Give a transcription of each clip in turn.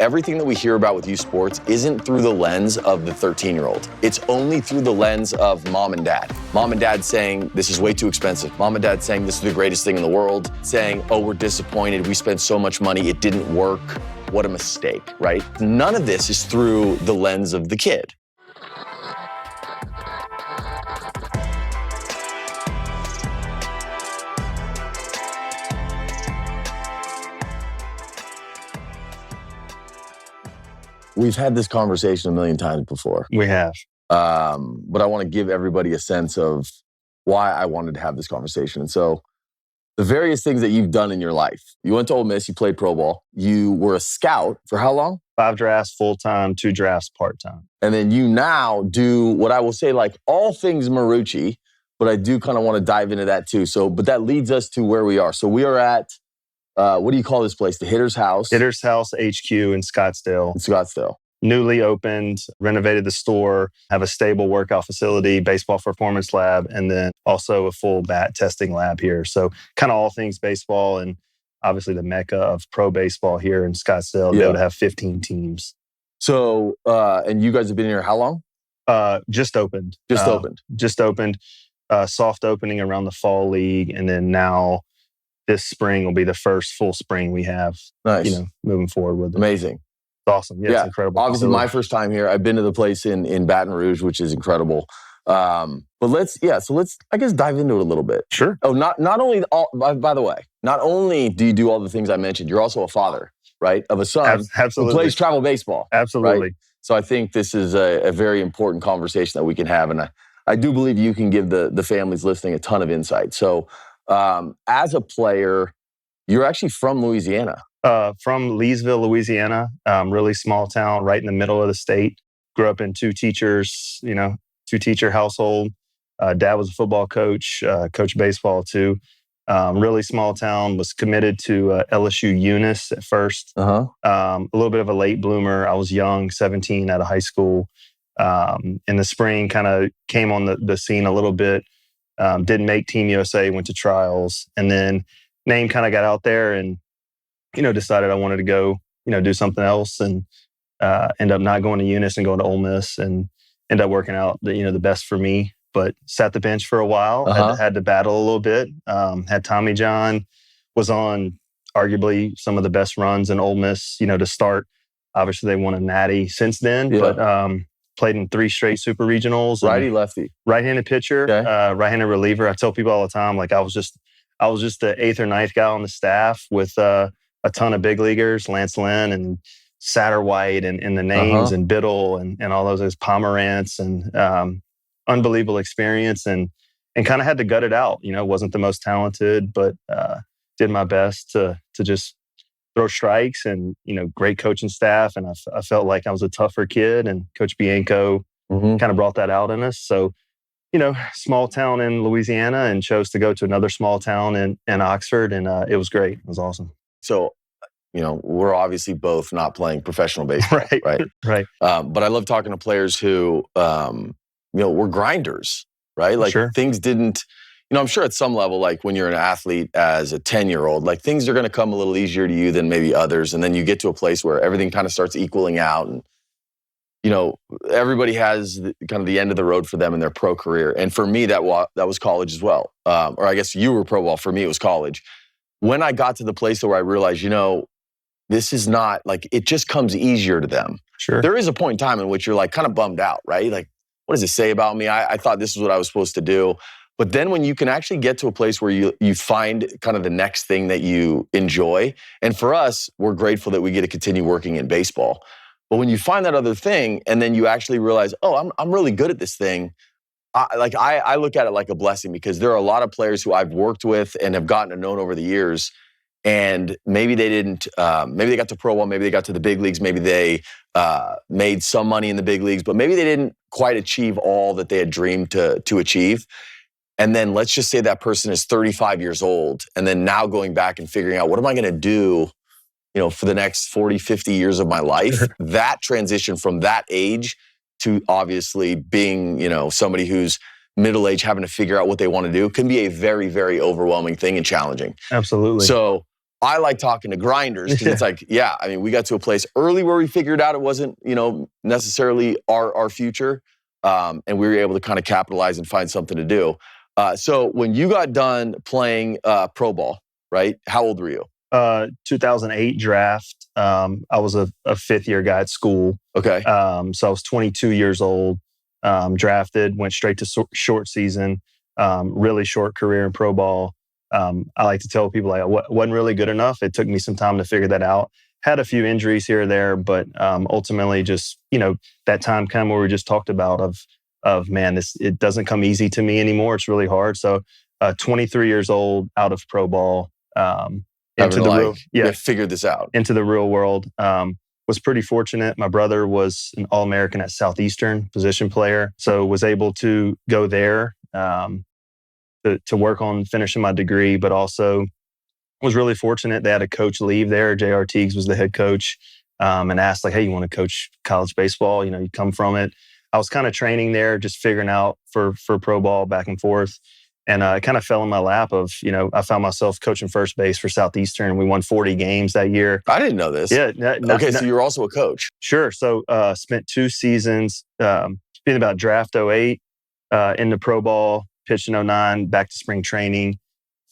everything that we hear about with youth sports isn't through the lens of the 13-year-old. It's only through the lens of mom and dad. Mom and dad saying, this is way too expensive. Mom and dad saying, this is the greatest thing in the world. Saying, oh, we're disappointed. We spent so much money. It didn't work. What a mistake, right? None of this is through the lens of the kid. We've had this conversation a million times before. We have. But I want to give everybody a sense of why I wanted to have this conversation. And so the various things that you've done in your life. You went to Ole Miss, you played pro ball. You were a scout for how long? 5 drafts full-time, 2 drafts part-time. And then you now do what I will say, like all things Marucci, but I do kind of want to dive into that too. So, but that leads us to where we are. So we are at, what do you call this place? The Hitter's House? Hitter's House HQ in Scottsdale. In Scottsdale. Newly opened, renovated the store, have a stable workout facility, baseball performance lab, and then also a full bat testing lab here. So kind of all things baseball and obviously the mecca of pro baseball here in Scottsdale. Be able to have 15 teams. So, and you guys have been here how long? Just opened. Just opened. Soft opening around the fall league. And then now this spring will be the first full spring we have, moving forward with it. Amazing. Awesome. Yeah, it's incredible. Obviously, my first time here. I've been to the place in Baton Rouge, which is incredible. But let's I guess dive into it a little bit. Sure. Oh, not only by the way, not only do you do all the things I mentioned, you're also a father, right, of a son Absolutely. who plays travel baseball. Absolutely. Right? So I think this is a very important conversation that we can have, and I do believe you can give the families listening a ton of insight. So as a player, you're actually from Louisiana. From Leesville, Louisiana, really small town right in the middle of the state. Grew up in two teacher household. Dad was a football coach, coached baseball too. Really small town, was committed to LSU Eunice at first. A little bit of a late bloomer. I was young, 17 out of high school. In the spring, kind of came on the scene a little bit. Didn't make Team USA, went to trials. And then name kind of got out there and decided I wanted to go, do something else, and end up not going to Eunice and going to Ole Miss, and end up working out the best for me. But sat the bench for a while. Had to battle a little bit. Had Tommy John, was on arguably some of the best runs in Ole Miss. To start. Obviously, they won a Natty since then, but played in 3 straight super regionals. Righty, lefty, right-handed pitcher, right-handed reliever. I tell people all the time, like I was just the 8th or 9th guy on the staff with a ton of big leaguers, Lance Lynn and Satterwhite and the names and Biddle and all those Pomerantz, and unbelievable experience and kind of had to gut it out. Wasn't the most talented, but did my best to just throw strikes, and great coaching staff. And I felt like I was a tougher kid, and Coach Bianco kind of brought that out in us. So, small town in Louisiana, and chose to go to another small town in Oxford, and it was great. It was awesome. So, we're obviously both not playing professional baseball, right? But I love talking to players who, were grinders, right? Like things didn't, I'm sure at some level, like when you're an athlete as a 10-year-old, like things are going to come a little easier to you than maybe others. And then you get to a place where everything kind of starts equaling out, and, everybody has kind of the end of the road for them in their pro career. And for me, that was college as well. Or I guess you were pro ball. For me, it was college. When I got to the place where I realized, this is not like, it just comes easier to them. Sure. There is a point in time in which you're like kind of bummed out, right? Like, what does it say about me? I thought this is what I was supposed to do. But then when you can actually get to a place where you find kind of the next thing that you enjoy. And for us, we're grateful that we get to continue working in baseball. But when you find that other thing, and then you actually realize, oh, I'm really good at this thing. I look at it like a blessing, because there are a lot of players who I've worked with and have gotten to know over the years. And maybe they didn't, maybe they got to pro ball, maybe they got to the big leagues, maybe they made some money in the big leagues, but maybe they didn't quite achieve all that they had dreamed to achieve. And then let's just say that person is 35 years old, and then now going back and figuring out, what am I going to do, for the next 40, 50 years of my life? That transition from that age to obviously being, somebody who's middle-aged, having to figure out what they want to do, can be a very, very overwhelming thing and challenging. Absolutely. So I like talking to grinders because it's like, yeah, I mean, we got to a place early where we figured out it wasn't, necessarily our future. And we were able to kind of capitalize and find something to do. So when you got done playing pro ball, right? How old were you? 2008 draft. I was a fifth year guy at school. Okay. So I was 22 years old, drafted, went straight to short season, really short career in pro ball. I like to tell people I wasn't really good enough. It took me some time to figure that out. Had a few injuries here or there, but ultimately just, that time kind of where we just talked about of man, it doesn't come easy to me anymore. It's really hard. So 23 years old, out of pro ball, into the figured this out. Into the real world. Was pretty fortunate. My brother was an All-American at Southeastern, position player, so was able to go there to work on finishing my degree, but also was really fortunate. They had a coach leave there. J.R. Teagues was the head coach, and asked like, hey, you want to coach college baseball? You come from it. I was kind of training there, just figuring out for pro ball back and forth. And it kind of fell in my lap of, I found myself coaching first base for Southeastern. We won 40 games that year. I didn't know this. Yeah. So you were also a coach. Sure. So spent 2 seasons, being about draft 08, into pro ball, pitched in 09, back to spring training,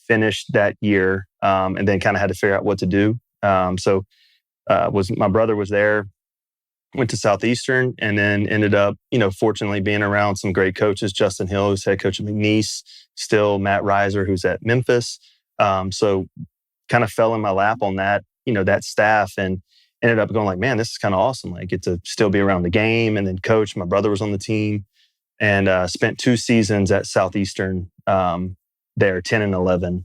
finished that year, and then kind of had to figure out what to do. My brother was there, went to Southeastern, and then ended up, fortunately being around some great coaches. Justin Hill, who's head coach at McNeese, still Matt Reiser, who's at Memphis. So kind of fell in my lap on that, that staff, and ended up going like, man, this is kind of awesome. Like, get to still be around the game and then coach. My brother was on the team, and spent 2 seasons at Southeastern there, 10 and 11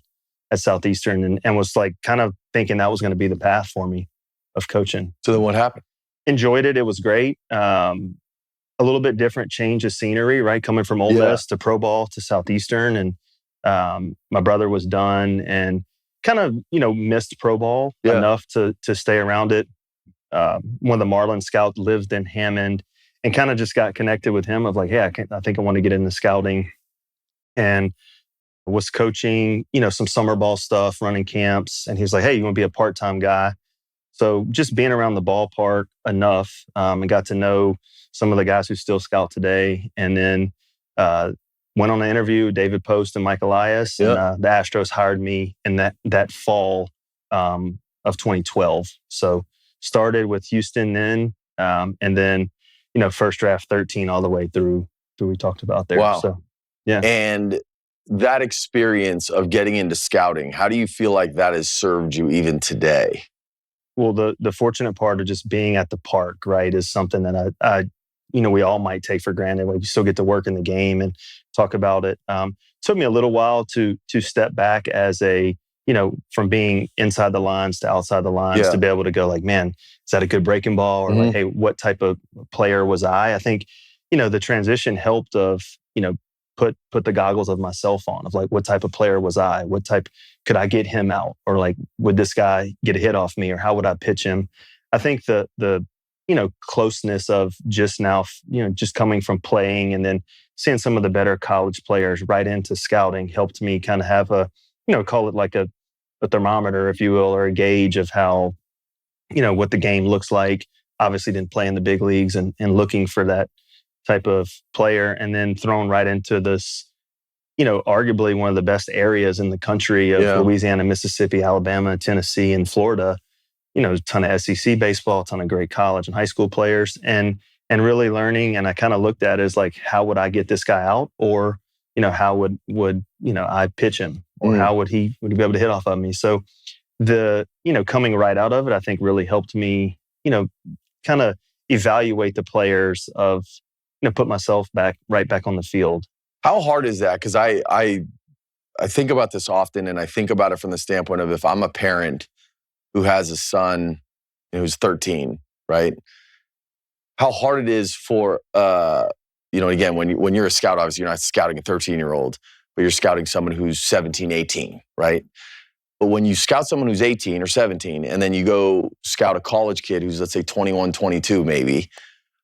at Southeastern, and was like kind of thinking that was going to be the path for me of coaching. So then what happened? Enjoyed it. It was great. A little bit different change of scenery, right? Coming from Ole Miss to pro ball to Southeastern. And my brother was done and kind of, missed pro ball enough to stay around it. One of the Marlin scouts lived in Hammond and kind of just got connected with him of like, hey, I think I want to get into scouting. And was coaching, some summer ball stuff, running camps. And he was like, hey, you want to be a part-time guy? So just being around the ballpark enough, and got to know some of the guys who still scout today. And then went on an interview with David Post and Mike Elias. And the Astros hired me in that fall of 2012. So started with Houston then, and then, first draft 13 all the way through we talked about there. Wow. So, yeah. And that experience of getting into scouting, how do you feel like that has served you even today? Well, the fortunate part of just being at the park, right, is something that I we all might take for granted. Like, you still get to work in the game and talk about it. Took me a little while to step back as from being inside the lines to outside the lines to be able to go like, man, is that a good breaking ball? Or like, hey, what type of player was I? I think, the transition helped of, put the goggles of myself on of like, what type of player was I? What type could I get him out? Or like, would this guy get a hit off me? Or how would I pitch him? I think the closeness of just now, just coming from playing and then seeing some of the better college players right into scouting helped me kind of have a, call it like a thermometer, if you will, or a gauge of how, what the game looks like. Obviously didn't play in the big leagues and looking for that type of player, and then thrown right into this, arguably one of the best areas in the country of Louisiana, Mississippi, Alabama, Tennessee, and Florida. A ton of SEC baseball, a ton of great college and high school players, and really learning. And I kind of looked at it as like, how would I get this guy out? Or, how would I pitch him? Or how would he be able to hit off of me? So the, coming right out of it, I think really helped me, kind of evaluate the players of, put myself right back on the field. How hard is that? Because I think about this often, and I think about it from the standpoint of if I'm a parent who has a son who's 13, right? How hard it is for, again, when you're a scout, obviously you're not scouting a 13-year-old, but you're scouting someone who's 17, 18, right? But when you scout someone who's 18 or 17, and then you go scout a college kid who's, let's say, 21, 22 maybe,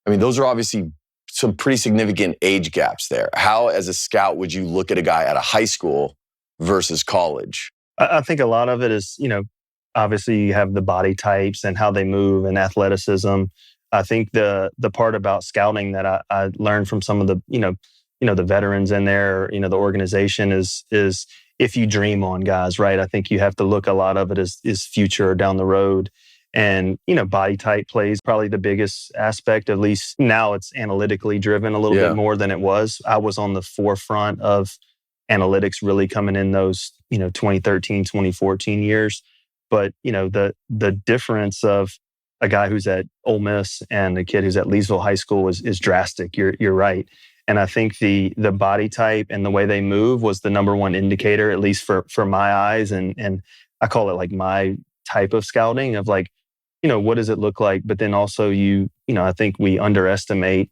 I mean, those are obviously some pretty significant age gaps there. How, as a scout, would you look at a guy at a high school versus college? I think a lot of it is, obviously you have the body types and how they move and athleticism. I think the part about scouting that I learned from some of the, the veterans in there, the organization is if you dream on guys, right? I think you have to look a lot of it is future down the road. And, body type plays probably the biggest aspect. At least now it's analytically driven a little bit more than it was. I was on the forefront of analytics really coming in those, 2013, 2014 years. But, the difference of a guy who's at Ole Miss and a kid who's at Leesville High School is drastic. You're right. And I think the body type and the way they move was the number one indicator, at least for my eyes. And I call it like my type of scouting of like, what does it look like? But then also I think we underestimate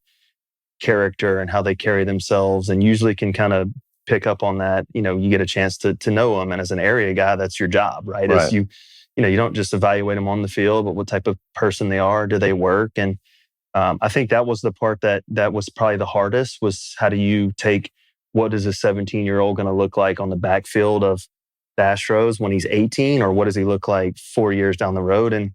character and how they carry themselves, and usually can kind of pick up on that. You get a chance to know them. And as an area guy, that's your job, right? As you don't just evaluate them on the field, but what type of person they are. Do they work? And I think that was the part that was probably the hardest, was how do you take what is a 17-year-old going to look like on the backfield of the Astros when he's 18, or what does he look like 4 years down the road? And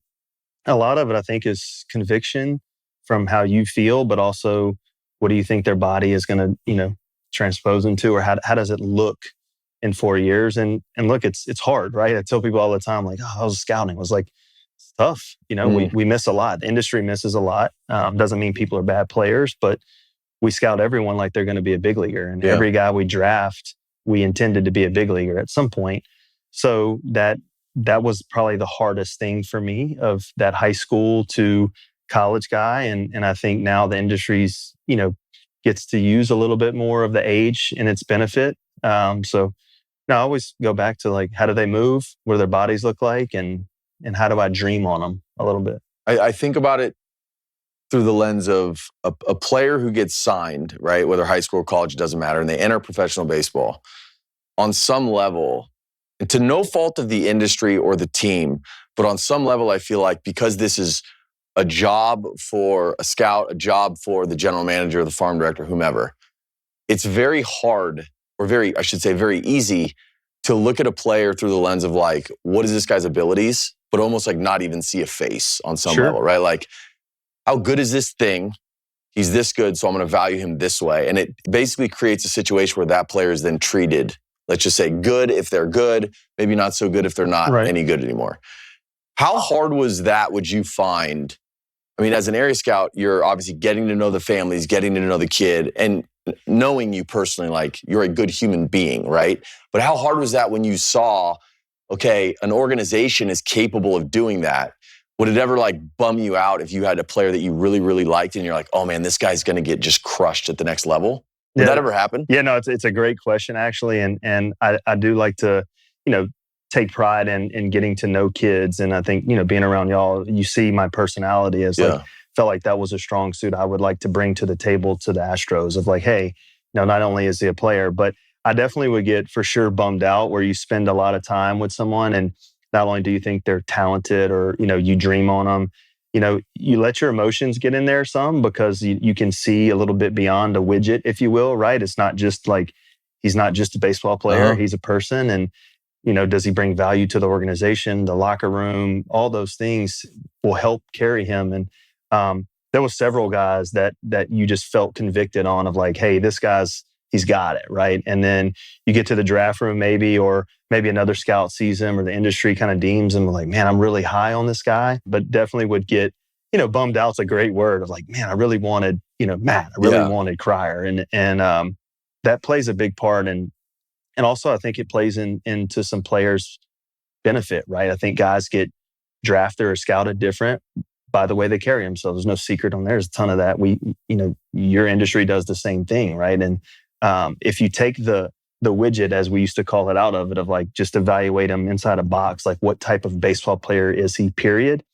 a lot of it, I think, is conviction from how you feel, but also what do you think their body is going to, transpose into, or how does it look in 4 years? And look, it's hard, right? I tell people all the time, like, I was scouting. I was like, it's tough. We miss a lot. The industry misses a lot. Doesn't mean people are bad players, but we scout everyone like they're going to be a big leaguer. And every guy we draft, we intended to be a big leaguer at some point. So that was probably the hardest thing for me, of that high school to college guy. And I think now the industry's, gets to use a little bit more of the age in its benefit. So now I always go back to like, how do they move? What do their bodies look like? And how do I dream on them a little bit? I think about it through the lens of a player who gets signed, right? Whether high school or college, it doesn't matter. And they enter professional baseball on some level, and to no fault of the industry or the team, but on some level, I feel like because this is a job for a scout, a job for the general manager, the farm director, whomever, it's very hard, or very easy to look at a player through the lens of like, what is this guy's abilities? But almost like not even see a face on some level, right? Like, how good is this thing? He's this good, so I'm going to value him this way. And it basically creates a situation where that player is then treated, let's just say, good if they're good, maybe not so good if they're not any good anymore. How hard was that, would you find? I mean, as an area scout, you're obviously getting to know the families, getting to know the kid, and knowing you personally, like, you're a good human being, right? But how hard was that when you saw, okay, an organization is capable of doing that? Would it ever like bum you out if you had a player that you really, really liked and you're like, oh man, this guy's going to get just crushed at the next level? Would that ever happen? Yeah, no, it's a great question, actually. And I do like to, take pride in getting to know kids. And I think, being around y'all, you see my personality as like, felt like that was a strong suit I would like to bring to the table to the Astros, of like, hey, not only is he a player, but I definitely would get for sure bummed out where you spend a lot of time with someone and not only do you think they're talented, or, you dream on them, you let your emotions get in there some, because you can see a little bit beyond a widget, if you will, right? It's not just like, he's not just a baseball player, he's a person. And, does he bring value to the organization, the locker room? All those things will help carry him. And there was several guys that you just felt convicted on, of like, hey, this guy's, he's got it, right? And then you get to the draft room or maybe another scout sees him, or the industry kind of deems him like, man, I'm really high on this guy, but definitely would get, bummed out's a great word, of like, man, I really wanted, Matt, I really wanted Crier. And that plays a big part. And also I think it plays into some players' benefit, right? I think guys get drafted or scouted different by the way they carry themselves. There's no secret on there. There's a ton of that. Your industry does the same thing, right? And if you take the widget, as we used to call it, out of it, of like just evaluate him inside a box, like what type of baseball player is he, period,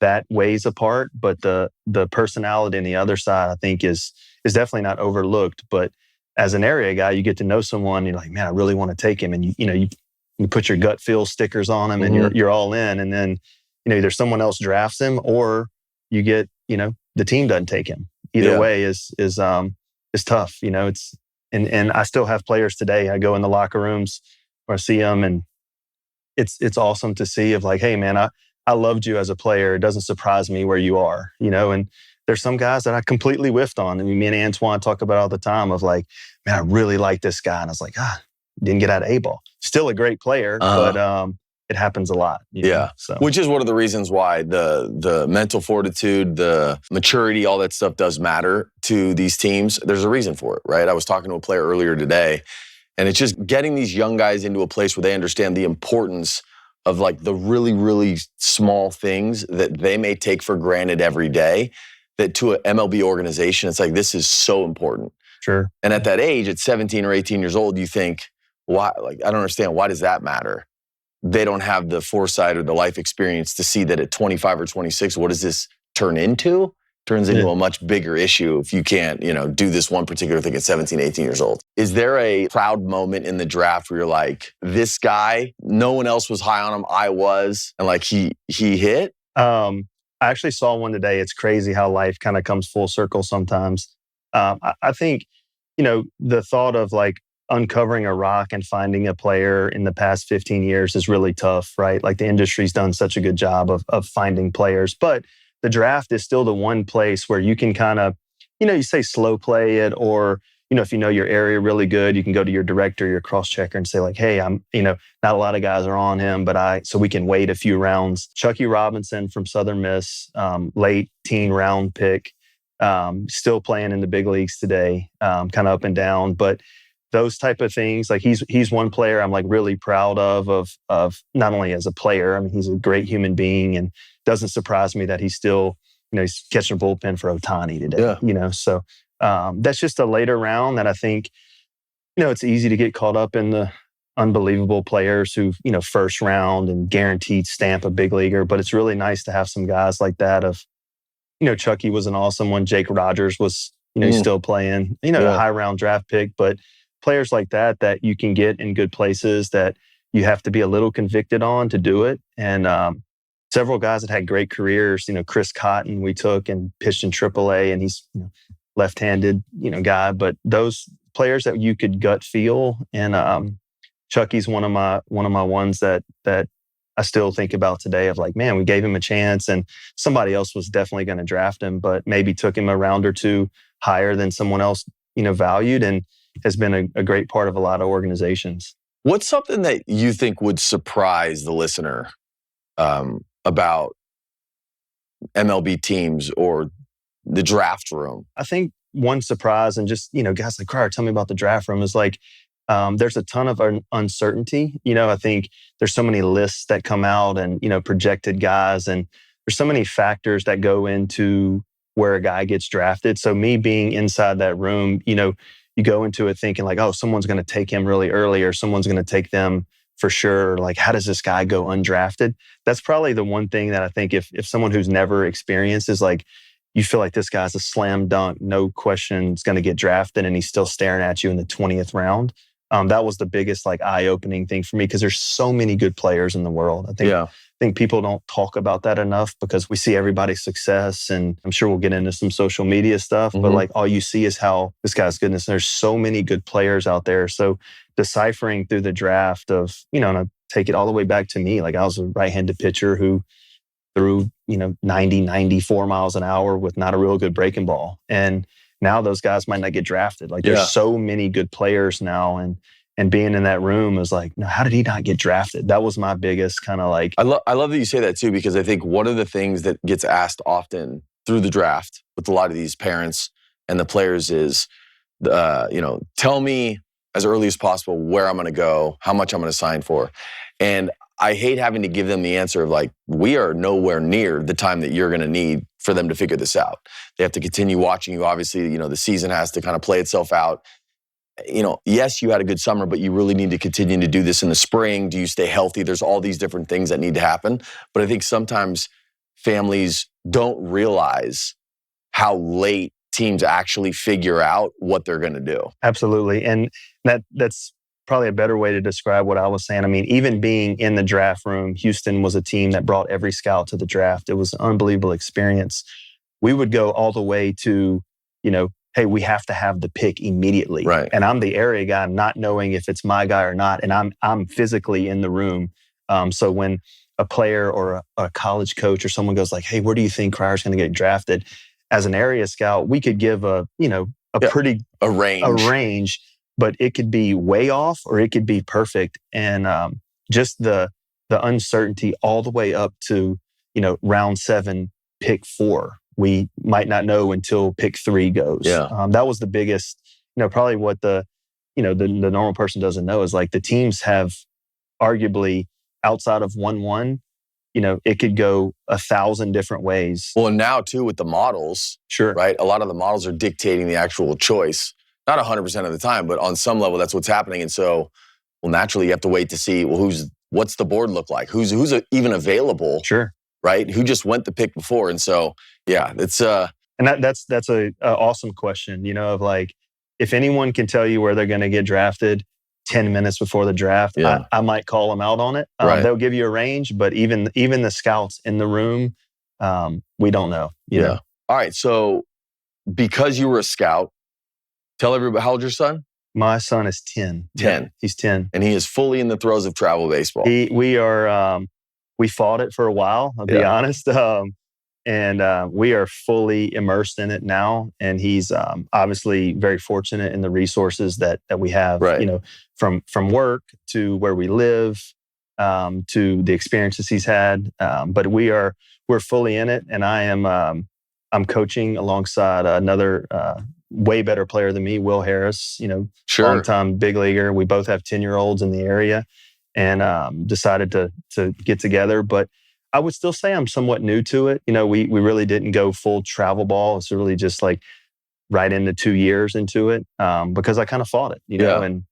that weighs a part. But the personality on the other side, I think, is definitely not overlooked. But as an area guy, you get to know someone, you're like, man, I really want to take him. And you put your gut feel stickers on him, and you're all in. And then, either someone else drafts him, or you get, the team doesn't take him. Either way is tough. It's, and I still have players today. I go in the locker rooms where I see them, and it's awesome to see of like, hey man, I loved you as a player. It doesn't surprise me where you are, and there's some guys that I completely whiffed on. I mean, me and Antoine talk about all the time of like, man, I really like this guy. And I was like, didn't get out of A-ball. Still a great player, but it happens a lot. So. Which is one of the reasons why the mental fortitude, the maturity, all that stuff does matter to these teams. There's a reason for it, right? I was talking to a player earlier today, and it's just getting these young guys into a place where they understand the importance of like the really, really small things that they may take for granted every day, that to an MLB organization, it's like, this is so important. Sure. And at that age, at 17 or 18 years old, you think, why? Like, I don't understand. Why does that matter? They don't have the foresight or the life experience to see that at 25 or 26, what does this turn into? Turns into a much bigger issue if you can't, do this one particular thing at 17, 18 years old. Is there a proud moment in the draft where you're like, this guy, no one else was high on him, I was, and like he hit? I actually saw one today. It's crazy how life kind of comes full circle sometimes. I think, the thought of like uncovering a rock and finding a player in the past 15 years is really tough, right? Like the industry's done such a good job of finding players, but the draft is still the one place where you can kind of, you say slow play it, or, if you know your area really good, you can go to your director, your cross checker and say like, hey, I'm, not a lot of guys are on him, but so we can wait a few rounds. Chucky Robinson from Southern Miss, late teen round pick, still playing in the big leagues today, kind of up and down, but those type of things, like he's one player I'm like really proud of not only as a player. I mean, he's a great human being, and doesn't surprise me that he's still, he's catching a bullpen for Ohtani today. Yeah. So that's just a later round that I think, it's easy to get caught up in the unbelievable players who, first round and guaranteed stamp a big leaguer. But it's really nice to have some guys like that. Of, Chucky was an awesome one. Jake Rogers was, he's still playing. A high round draft pick, but players like that you can get in good places that you have to be a little convicted on to do it. And several guys that had great careers, Chris Cotton we took and pitched in AAA, and he's left-handed, guy. But those players that you could gut feel, and Chucky's one of my ones that I still think about today of like, man, we gave him a chance, and somebody else was definitely going to draft him, but maybe took him a round or two higher than someone else, valued, and has been a great part of a lot of organizations. What's something that you think would surprise the listener about MLB teams or the draft room? I think one surprise, and just, guys like, Crier, tell me about the draft room, is like, there's a ton of uncertainty. I think there's so many lists that come out and, projected guys, and there's so many factors that go into where a guy gets drafted. So me being inside that room, you go into it thinking like, oh, someone's going to take him really early, or someone's going to take them for sure. Like, how does this guy go undrafted? That's probably the one thing that I think if someone who's never experienced is like, you feel like this guy's a slam dunk, no question, is going to get drafted, and he's still staring at you in the 20th round. That was the biggest like eye-opening thing for me, because there's so many good players in the world. I think people don't talk about that enough, because we see everybody's success, and I'm sure we'll get into some social media stuff, but like all you see is how this guy's goodness. There's so many good players out there. So deciphering through the draft of, and I take it all the way back to me. Like I was a right-handed pitcher who threw, 90, 94 miles an hour with not a real good breaking ball. And now those guys might not get drafted. Like there's so many good players now, and being in that room is like, no, how did he not get drafted? That was my biggest kind of like. I love that you say that too, because I think one of the things that gets asked often through the draft with a lot of these parents and the players is, tell me as early as possible where I'm going to go, how much I'm going to sign for. And I hate having to give them the answer of like, we are nowhere near the time that you're going to need for them to figure this out. They have to continue watching you. Obviously, the season has to kind of play itself out. Yes, you had a good summer, but you really need to continue to do this in the spring. Do you stay healthy? There's all these different things that need to happen. But I think sometimes families don't realize how late teams actually figure out what they're going to do. Absolutely. And that's probably a better way to describe what I was saying. I mean, even being in the draft room, Houston was a team that brought every scout to the draft. It was an unbelievable experience. We would go all the way to, hey, we have to have the pick immediately. Right. And I'm the area guy, not knowing if it's my guy or not. And I'm physically in the room So when a player or a college coach or someone goes like, hey, where do you think Cryer's going to get drafted? As an area scout, we could give a pretty range, but it could be way off or it could be perfect. And just the uncertainty all the way up to, round 7, pick 4. We might not know until pick 3 goes. That was the biggest, probably what the normal person doesn't know is like the teams have arguably outside of 1-1, it could go 1,000 different ways. Well, and now too with the models, sure, right? A lot of the models are dictating the actual choice. Not 100% of the time, but on some level, that's what's happening. And so, well, naturally, you have to wait to see, well, what's the board look like? Who's even available? Sure. Right? Who just went the pick before? And so, yeah, it's and that's a awesome question. Of like, if anyone can tell you where they're going to get drafted 10 minutes before the draft, I might call them out on it. Right. They'll give you a range, but even the scouts in the room, we don't know. You know? All right. So, because you were a scout, tell everybody, how old's your son? My son is 10. 10. Yeah, he's 10. And he is fully in the throes of travel baseball. We fought it for a while, I'll be honest. And we are fully immersed in it now. And he's obviously very fortunate in the resources that we have, from work to where we live, to the experiences he's had. But we're fully in it. And I'm coaching alongside another way better player than me, Will Harris, longtime big leaguer. We both have 10-year-olds in the area and decided to get together. But I would still say I'm somewhat new to it. We really didn't go full travel ball. It's really just like right into 2 years into it because I kind of fought it, and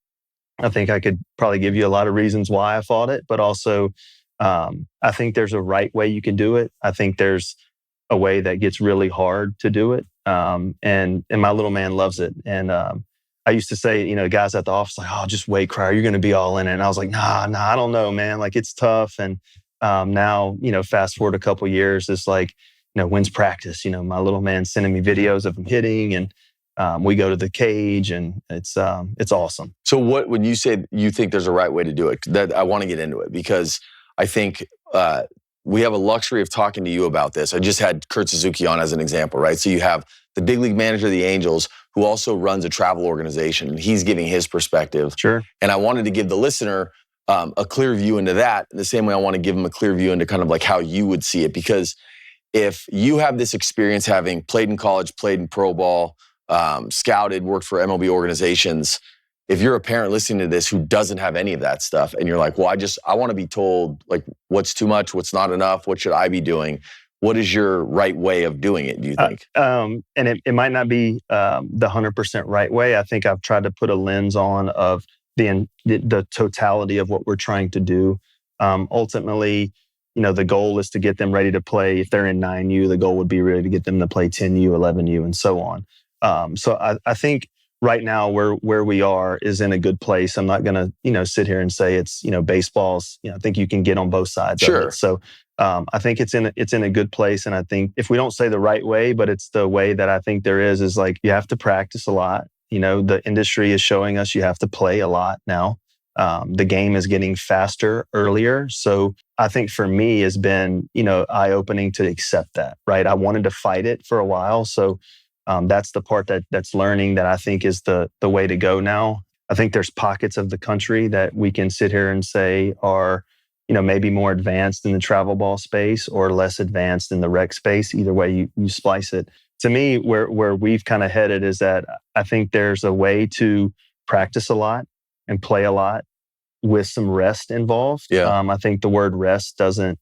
I think I could probably give you a lot of reasons why I fought it, but also I think there's a right way you can do it. I think there's a way that gets really hard to do it. And my little man loves it. And I used to say, guys at the office, like, oh, just wait, Cryer, you're going to be all in it. And I was like, nah, I don't know, man. Like, it's tough. And now, fast forward a couple of years, it's like, when's practice? My little man sending me videos of him hitting, and we go to the cage, and it's awesome. So when you say you think there's a right way to do it, that I want to get into it because I think we have a luxury of talking to you about this. I just had Kurt Suzuki on as an example, right? So you have the big league manager of the Angels who also runs a travel organization, and he's giving his perspective. Sure. And I wanted to give the listener a clear view into that, the same way I want to give them a clear view into kind of like how you would see it. Because if you have this experience having played in college, played in pro ball, scouted, worked for MLB organizations, if you're a parent listening to this who doesn't have any of that stuff and you're like, well, I want to be told like what's too much, what's not enough, what should I be doing? What is your right way of doing it, do you think? And it might not be the 100% right way. I think I've tried to put a lens on of the totality of what we're trying to do. Ultimately, the goal is to get them ready to play. If they're in 9U, the goal would be really to get them to play 10U, 11U, and so on. So I think right now where we are is in a good place. I'm not going to, sit here and say it's, baseball's, I think you can get on both sides of it. So I think it's in a good place. And I think if we don't say the right way, but it's the way that I think there is like, you have to practice a lot. The industry is showing us you have to play a lot now. The game is getting faster earlier. So I think for me has been, eye-opening to accept that, right? I wanted to fight it for a while. So that's the part that's learning that I think is the way to go now. I think there's pockets of the country that we can sit here and say are, maybe more advanced in the travel ball space or less advanced in the rec space. Either way you splice it. To me, where we've kind of headed is that I think there's a way to practice a lot and play a lot with some rest involved. I think the word rest doesn't,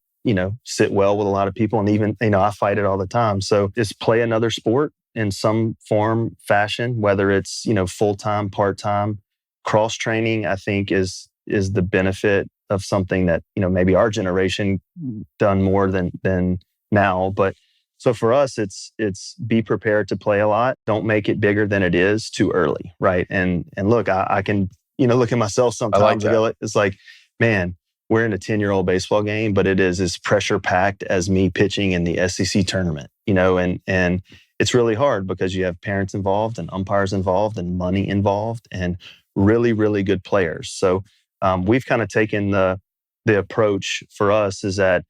sit well with a lot of people. And even, I fight it all the time. So just play another sport in some form, fashion, whether it's, full-time, part-time. Cross-training, I think, is the benefit of something that, maybe our generation done more than now. But so for us, it's be prepared to play a lot. Don't make it bigger than it is too early, right? And look, I can, look at myself sometimes. It's like, man, we're in a 10-year-old baseball game, but it is as pressure-packed as me pitching in the SEC tournament, and it's really hard because you have parents involved and umpires involved and money involved and really, really good players. So we've kind of taken the the approach for us is that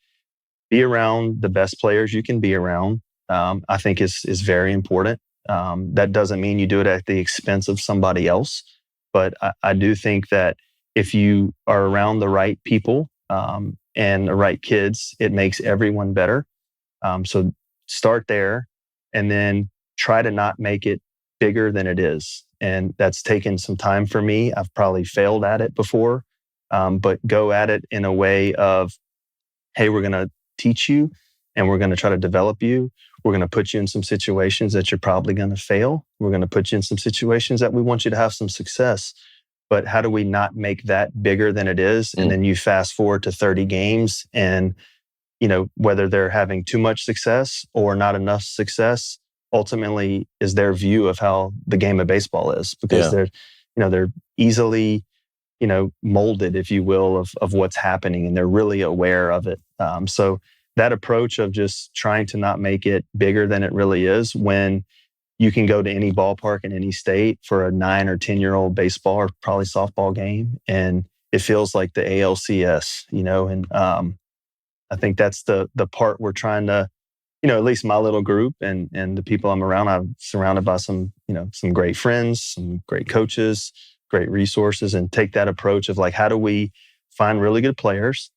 be around the best players you can be around. I think is very important. That doesn't mean you do it at the expense of somebody else, but I do think that if you are around the right people and the right kids, it makes everyone better. So start there, and then try to not make it bigger than it is. And that's taken some time for me. I've probably failed at it before, but go at it in a way of, hey, we're going to teach you and we're going to try to develop you. We're going to put you in some situations that you're probably going to fail. We're going to put you in some situations that we want you to have some success. But how do we not make that bigger than it is? And then you fast forward to 30 games and, whether they're having too much success or not enough success, ultimately is their view of how the game of baseball is, because they're easily, molded, if you will, of what's happening, and they're really aware of it. So that approach of just trying to not make it bigger than it really is, when you can go to any ballpark in any state for a 9 or 10-year-old baseball or probably softball game, and it feels like the ALCS, and I think that's the part we're trying to, at least my little group and the people I'm around, I'm surrounded by some great friends, some great coaches, great resources, and take that approach of like, how do we find really good players,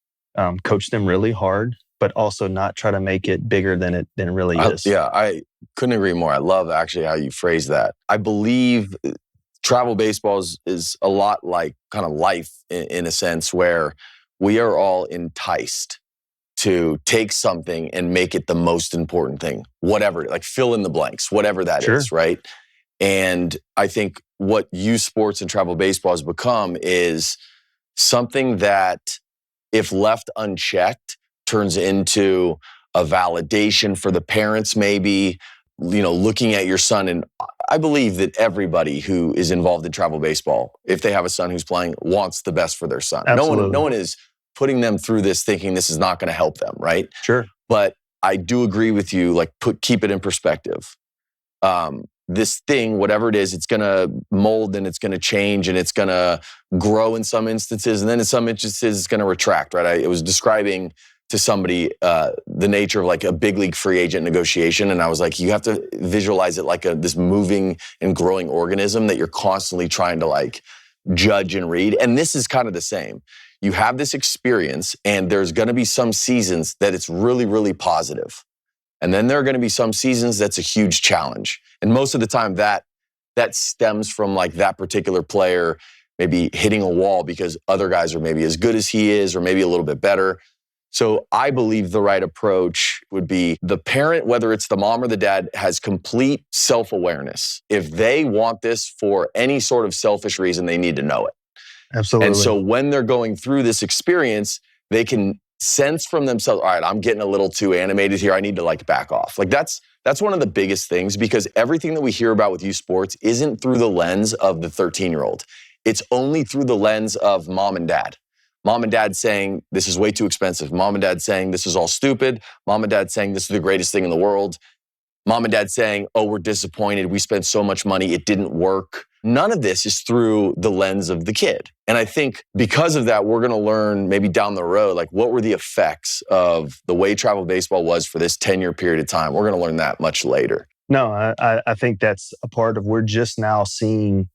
coach them really hard, but also not try to make it bigger than it really is. I couldn't agree more. I love actually how you phrase that. I believe travel baseball is a lot like kind of life in a sense, where we are all enticed to take something and make it the most important thing, whatever, like fill in the blanks, whatever that is, right? And I think what youth sports and travel baseball has become is something that, if left unchecked, turns into a validation for the parents, maybe, looking at your son. And I believe that everybody who is involved in travel baseball, if they have a son who's playing, wants the best for their son. Absolutely. No one is putting them through this thinking this is not going to help them, right? Sure. But I do agree with you, like keep it in perspective. This thing, whatever it is, it's going to mold and it's going to change and it's going to grow in some instances. And then in some instances, it's going to retract, right? I was describing to somebody the nature of like a big league free agent negotiation. And I was like, you have to visualize it like this moving and growing organism that you're constantly trying to like judge and read. And this is kind of the same. You have this experience, and there's going to be some seasons that it's really, really positive. And then there are going to be some seasons that's a huge challenge. And most of the time that stems from like that particular player maybe hitting a wall because other guys are maybe as good as he is or maybe a little bit better. So I believe the right approach would be the parent, whether it's the mom or the dad, has complete self-awareness. If they want this for any sort of selfish reason, they need to know it. Absolutely. And so when they're going through this experience, they can sense from themselves, all right, I'm getting a little too animated here. I need to like back off. Like that's one of the biggest things, because everything that we hear about with youth sports isn't through the lens of the 13-year-old. It's only through the lens of mom and dad. Mom and dad saying, this is way too expensive. Mom and dad saying, this is all stupid. Mom and dad saying, this is the greatest thing in the world. Mom and dad saying, oh, we're disappointed. We spent so much money. It didn't work. None of this is through the lens of the kid. And I think because of that, we're going to learn maybe down the road, like what were the effects of the way travel baseball was for this 10-year period of time. We're going to learn that much later. No, I think that's a part of, we're just now seeing,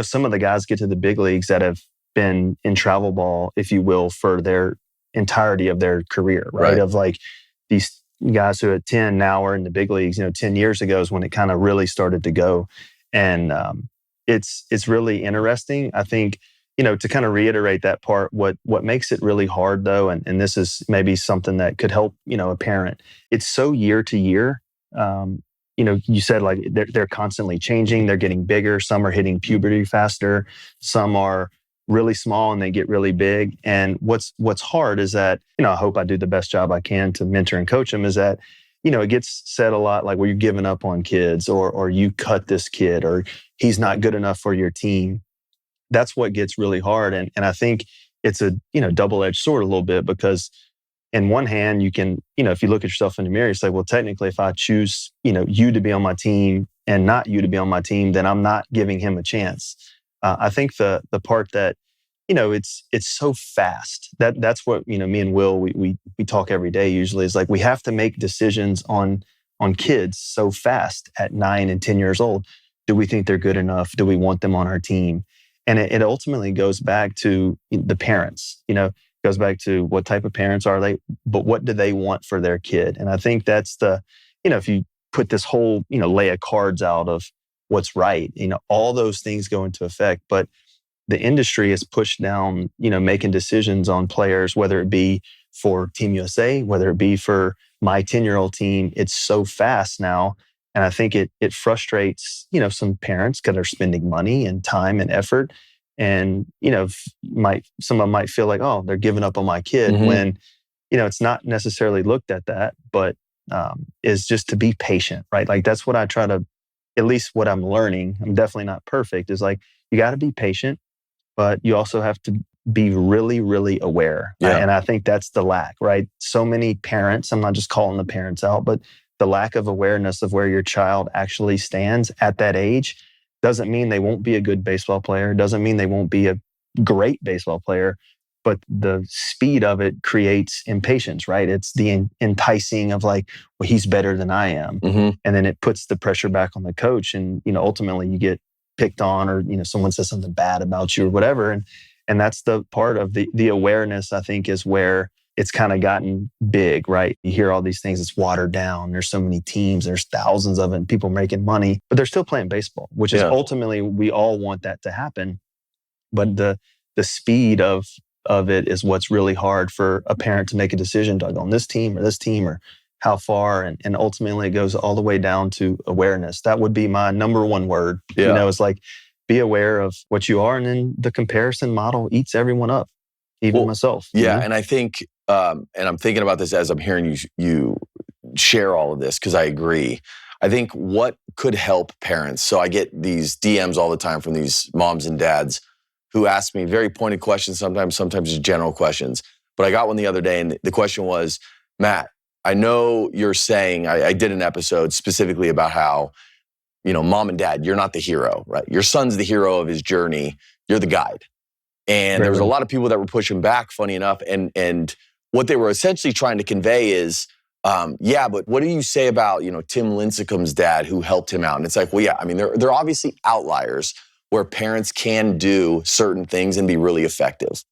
some of the guys get to the big leagues that have been in travel ball, if you will, for their entirety of their career, right? Of like these guys who at 10 now are in the big leagues. 10 years ago is when it kind of really started to go. And it's really interesting. I think, to kind of reiterate that part, what makes it really hard though, and this is maybe something that could help, a parent, it's so year to year. You said like they're constantly changing, they're getting bigger. Some are hitting puberty faster. Some are really small and they get really big. And what's hard is that, I hope I do the best job I can to mentor and coach them, is that, it gets said a lot like, well, you're giving up on kids, or you cut this kid, or he's not good enough for your team. That's what gets really hard. And I think it's a, double-edged sword a little bit, because in one hand, you can, if you look at yourself in the mirror, you say, well, technically, if I choose, you to be on my team and not you to be on my team, then I'm not giving him a chance. I think the part that it's so fast. That's what, me and Will, we talk every day usually, is like we have to make decisions on kids so fast at 9 and 10 years old. Do we think they're good enough? Do we want them on our team? And it ultimately goes back to the parents, goes back to what type of parents are they, but what do they want for their kid? And I think that's if you put this whole, lay of cards out of what's right, all those things go into effect. But the industry has pushed down, making decisions on players, whether it be for Team USA, whether it be for my 10-year-old team. It's so fast now. And I think it frustrates, some parents because they're spending money and time and effort. And, some of them might feel like, oh, they're giving up on my kid when, it's not necessarily looked at that, but is just to be patient, right? Like that's what I try to, at least what I'm learning. I'm definitely not perfect, is like, you got to be patient, but you also have to be really, really aware. Yeah. And I think that's the lack, right? So many parents, I'm not just calling the parents out, but the lack of awareness of where your child actually stands at that age doesn't mean they won't be a good baseball player, doesn't mean they won't be a great baseball player, but the speed of it creates impatience, right? It's the enticing of like, well, he's better than I am. And then it puts the pressure back on the coach. And, ultimately you get picked on, or, someone says something bad about you or whatever. And that's the part of the awareness, I think, is where it's kind of gotten big, right? You hear all these things, it's watered down. There's so many teams, there's thousands of it, and people making money, but they're still playing baseball, which is ultimately, we all want that to happen. But the speed of it is what's really hard for a parent to make a decision, to go on this team or how far. And ultimately it goes all the way down to awareness. That would be my number one word. It's like, be aware of what you are. And then the comparison model eats everyone up, even myself. Yeah. And I think, and I'm thinking about this as I'm hearing you share all of this, because I agree. I think what could help parents. So I get these DMs all the time from these moms and dads who ask me very pointed questions, sometimes just general questions. But I got one the other day, and the question was, Matt, I know you're saying, I did an episode specifically about how, mom and dad, you're not the hero, right? Your son's the hero of his journey. You're the guide. And there was a lot of people that were pushing back, funny enough. And what they were essentially trying to convey is, but what do you say about, Tim Lincecum's dad who helped him out? And it's like, well, yeah, I mean, they're obviously outliers where parents can do certain things and be really effective.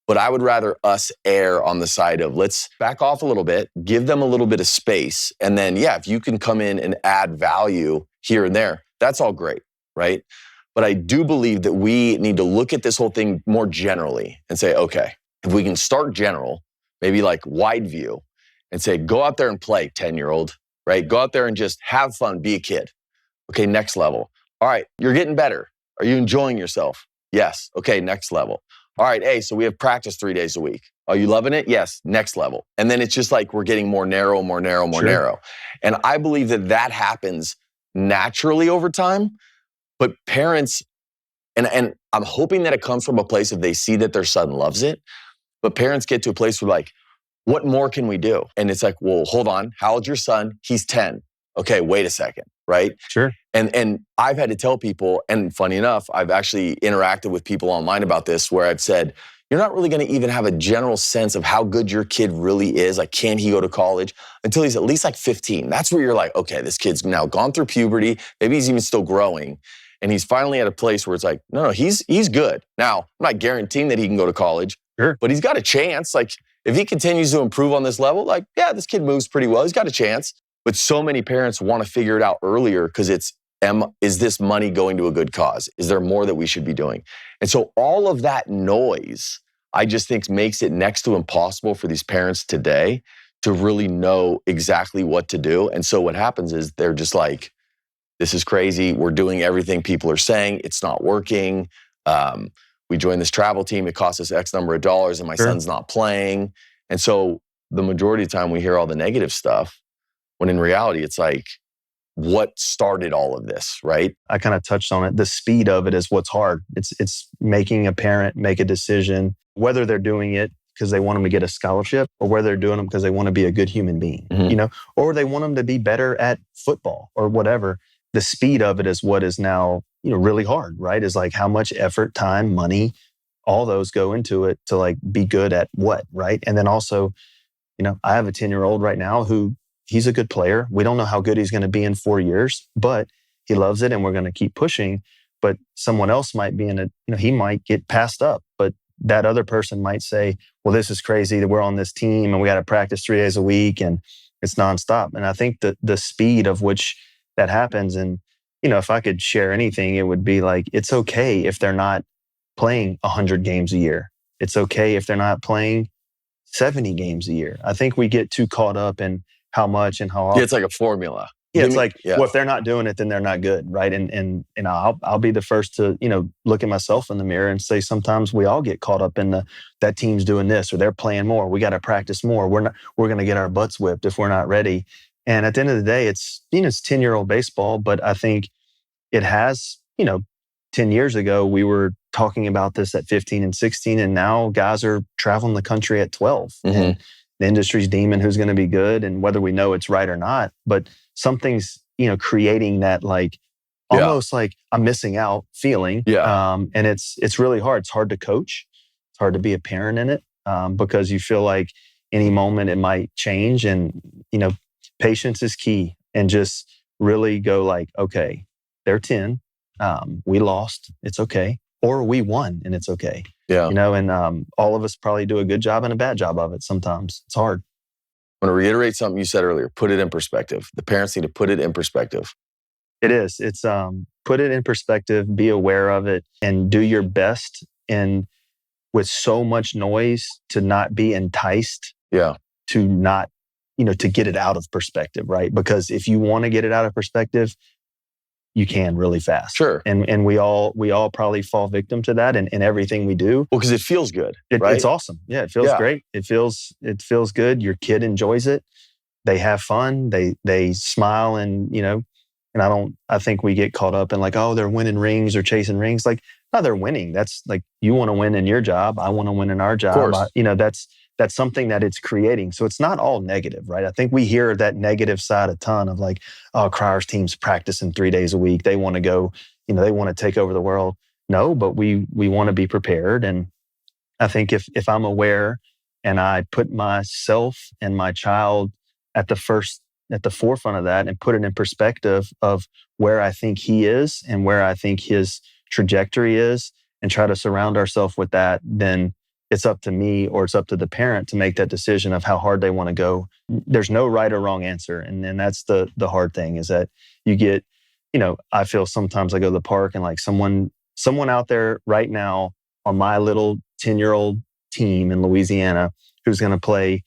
But I would rather us err on the side of, let's back off a little bit, give them a little bit of space. And then, if you can come in and add value here and there, that's all great, right? But I do believe that we need to look at this whole thing more generally and say, okay, if we can start general, maybe like wide view, and say, go out there and play, 10-year-old, right? Go out there and just have fun, be a kid. Okay, next level. All right, you're getting better. Are you enjoying yourself? Yes. Okay, next level. All right, hey, so we have practice 3 days a week. Are you loving it? Yes, next level. And then it's just like we're getting more narrow. And I believe that happens naturally over time. But parents, and I'm hoping that it comes from a place of they see that their son loves it. But parents get to a place where like, what more can we do? And it's like, well, hold on. How old's your son? He's 10. Okay, wait a second, right? Sure. And I've had to tell people, and funny enough, I've actually interacted with people online about this, where I've said, you're not really going to even have a general sense of how good your kid really is. Like, can he go to college until he's at least like 15? That's where you're like, okay, this kid's now gone through puberty. Maybe he's even still growing. And he's finally at a place where it's like, no, he's good. Now, I'm not guaranteeing that he can go to college, but he's got a chance. Like, if he continues to improve on this level, like, yeah, this kid moves pretty well. He's got a chance. But so many parents want to figure it out earlier because is this money going to a good cause? Is there more that we should be doing? And so all of that noise, I just think, makes it next to impossible for these parents today to really know exactly what to do. And so what happens is they're just like, this is crazy. We're doing everything people are saying. It's not working. We joined this travel team. It costs us X number of dollars and my son's not playing. And so the majority of the time we hear all the negative stuff, when in reality, it's like, what started all of this, right? I kind of touched on it. The speed of it is what's hard. It's making a parent make a decision, whether they're doing it because they want them to get a scholarship or whether they're doing them because they want to be a good human being, or they want them to be better at football or whatever. The speed of it is what is now, really hard, right? Is like how much effort, time, money all those go into it to like be good at what, right? And then also, I have a 10-year-old right now who he's a good player. We don't know how good he's going to be in 4 years, but he loves it and we're going to keep pushing. But someone else might be he might get passed up, but that other person might say, well, this is crazy that we're on this team and we got to practice 3 days a week and it's nonstop. And I think that the speed of which that happens, and, if I could share anything, it would be like, it's okay if they're not playing 100 games a year. It's okay if they're not playing 70 games a year. I think we get too caught up in how much and how often. Yeah, it's like a formula. Yeah, it's well, if they're not doing it, then they're not good, right? And I'll be the first to look at myself in the mirror and say sometimes we all get caught up in that team's doing this or they're playing more. We got to practice more. We're going to get our butts whipped if we're not ready. And at the end of the day, it's 10-year-old baseball, but I think it has 10 years ago we were talking about this at 15 and 16, and now guys are traveling the country at 12. Mm-hmm. And the industry's deeming who's going to be good, and whether we know it's right or not, but something's creating that like almost like I'm missing out feeling. And it's really hard. It's hard to coach. It's hard to be a parent in it because you feel like any moment it might change, and patience is key, and just really go like, okay, they're 10. We lost. It's okay. Or we won and it's okay. Yeah. And all of us probably do a good job and a bad job of it sometimes. It's hard. I want to reiterate something you said earlier. Put it in perspective. The parents need to put it in perspective. It is. It's put it in perspective, be aware of it, and do your best. And with so much noise, to not be enticed. Yeah. To not, to get it out of perspective, right? Because if you want to get it out of perspective, you can really fast. Sure. And we all probably fall victim to that in everything we do. Well, because it feels good, right? It's awesome. Yeah, it feels great. It feels good. Your kid enjoys it. They have fun. They smile, and I think we get caught up in like, oh, they're winning rings or chasing rings. Like, no, they're winning. That's like, you want to win in your job. I want to win in our job. Of course. That's something that it's creating. So it's not all negative, right? I think we hear that negative side a ton of like, oh, Cryer's team's practicing 3 days a week. They want to go, they want to take over the world. No, but we want to be prepared. And I think if I'm aware and I put myself and my child at the forefront of that and put it in perspective of where I think he is and where I think his trajectory is, and try to surround ourselves with that, then it's up to me or it's up to the parent to make that decision of how hard they want to go. There's no right or wrong answer. And then that's the hard thing, is that you get, I feel sometimes I go to the park and like someone out there right now on my little 10-year-old team in Louisiana who's going to play